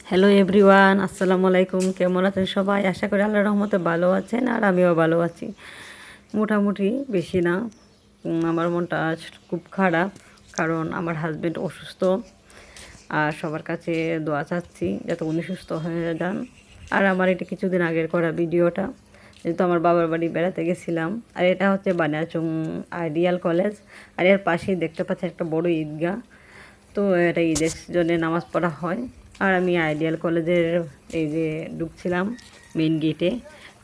Hello everyone, আসসালামু আলাইকুম। কেমন আছেন সবাই? আশা করি আল্লাহর রহমতে ভালো আছেন, আর আমিও ভালো আছি মোটামুটি, বেশি না। আমার মনটা আজ খুব খারাপ, কারণ আমার হাজব্যান্ড অসুস্থ। আর সবার কাছে দোয়া চাচ্ছি যাতে উনি সুস্থ হয়ে যান। আর আমার এটা কিছুদিন আগের করা ভিডিওটা, যেহেতু আমার বাবার বাড়ি বেড়াতে গেছিলাম। আর এটা হচ্ছে বানিয়াচং আইডিয়াল কলেজ, আর এর পাশেই দেখতে পাচ্ছি একটা বড় ঈদগাহ। তো এটা ঈদের জন্য নামাজ পড়া হয়। আর আমি আইডিয়াল কলেজের এই যে ঢুকছিলাম মেইন গেটে,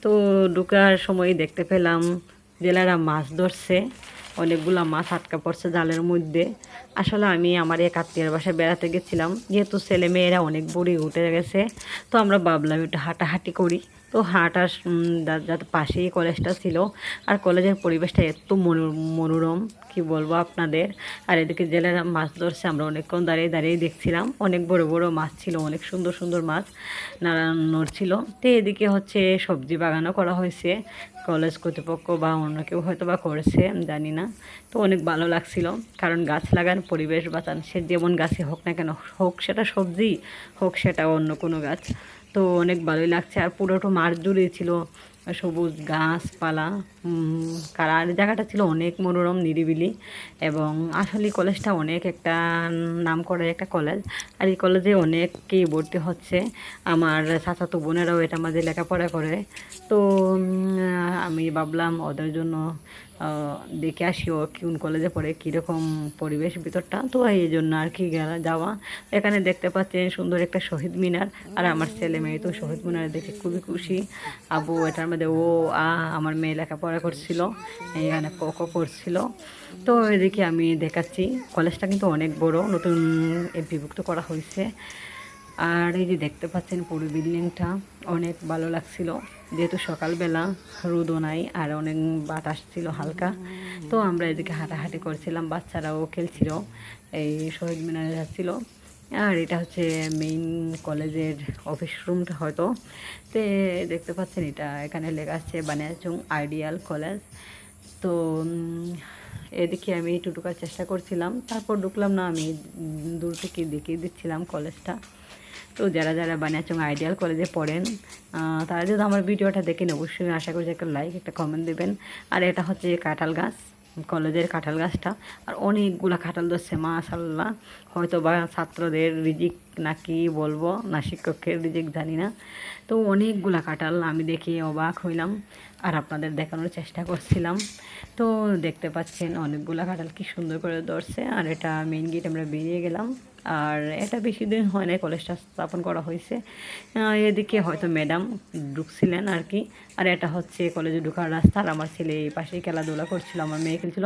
তো ঢুকার সময় দেখতে পেলাম জেলেরা মাছ ধরছে। অনেকগুলা মাছ আটকা পড়ছে জালের মধ্যে। আসলে আমি আমার এক আত্মীয়ের বাসায় বেড়াতে গেছিলাম, যেহেতু ছেলে মেয়েরা অনেক বড়ি উঠে গেছে, তো আমরা ভাবলাম একটু হাঁটাহাঁটি করি। তো হাঁটার যাতে পাশেই কলেজটা ছিল। আর কলেজের পরিবেশটা এত মনোরম, কি বলবো আপনাদের। আর এদিকে জেলেরা মাছ ধরছে, আমরা অনেকক্ষণ দাঁড়িয়ে দাঁড়িয়ে দেখছিলাম। অনেক বড় বড় মাছ ছিল, অনেক সুন্দর সুন্দর মাছ নড়ছিল। তো এদিকে হচ্ছে সবজি বাগানও করা হয়েছে, কলেজ কর্তৃপক্ষ বা অন্য কেউ হয়তো বা করেছে, আমি জানি না। তো অনেক ভালো লাগছিল, কারণ গাছ লাগান, পরিবেশ বাঁচান। সে যেমন গাছই হোক না কেন, হোক সেটা সবজি, হোক সেটা অন্য কোনো গাছ। তো অনেক ভালোই লাগছে। আর পুরোটা মাঠ জুড়ে ছিল সবুজ গাছপালা। আর জায়গাটা ছিল অনেক মনোরম, নিরিবিলি। এবং আসলে কলেজটা অনেক একটা নাম করা একটা কলেজ। আর এই কলেজে অনেককেই ভর্তি হচ্ছে। আমার চাচাতো বোনেরাও এটা মাঝে লেখাপড়া করে। তো আমি ভাবলাম ওদের জন্য দেখে আসি ও কোন কলেজে পড়ে, কীরকম পরিবেশ ভিতরটা। তো এই জন্য আর কি যাওয়া। এখানে দেখতে পাচ্ছেন সুন্দর একটা শহীদ মিনার। আর আমার ছেলে মেয়ে তো শহীদ মিনার দেখে খুবই খুশি। আবু এটার মধ্যে ও আমার মেয়ে লেখাপড়া করছিল, এখানে ক ক পড়ছিল। তো এদিকে আমি দেখাচ্ছি, কলেজটা কিন্তু অনেক বড়, নতুন বিভক্ত করা হয়েছে। আর এই যে দেখতে পাচ্ছেন পুরো বিল্ডিংটা, অনেক ভালো লাগছিল। যেহেতু সকালবেলা রোদও নাই আর অনেক বাতাস ছিল হালকা। তো আমরা এদিকে হাঁটাহাঁটি করছিলাম, বাচ্চারাও খেলছিল, এই শহীদ মিনারে যাচ্ছিল। আর এটা হচ্ছে মেইন কলেজের অফিস রুমটা হয়তো। তো দেখতে পাচ্ছেন এটা এখানে লেখা আছে বানিয়াচং আইডিয়াল কলেজ। তো এদিকে আমি একটু ঢোকার চেষ্টা করছিলাম, তারপর ঢুকলাম না, আমি দূর থেকে দেখিয়ে দিচ্ছিলাম কলেজটা। তো যারা যারা বানিয়াচং আইডিয়াল কলেজে পড়েন, তারা যদি আমার ভিডিওটা দেখেন, অবশ্যই আশা করি একটা লাইক, একটা কমেন্ট দেবেন। আর এটা হচ্ছে কাঁঠাল গাছ, কলেজের কাঁঠাল গাছটা। আর অনেকগুলো কাঁঠাল ধরছে মাশাআল্লাহ। হয়তো বা ছাত্রদের রিজিক নাকি বলবো, না শিক্ষকের রিজিক, জানি না। তো অনেকগুলা কাঁঠাল আমি দেখে অবাক হইলাম, আর আপনাদের দেখানোর চেষ্টা করছিলাম। তো দেখতে পাচ্ছেন অনেকগুলা কাঁঠাল কি সুন্দর করে ধরছে। আর এটা মেইন গেট, আমরা বেরিয়ে গেলাম। আর এটা বেশি দিন হয় না, কলেজটা স্থাপন করা হয়েছে। এদিকে হয়তো ম্যাডাম ঢুকছিলেন আর কি। আর এটা হচ্ছে কলেজে ঢোকার রাস্তা। আর আমার ছেলে এই পাশেই খেলাধুলা করছিল, আমার মেয়ে খেলছিল।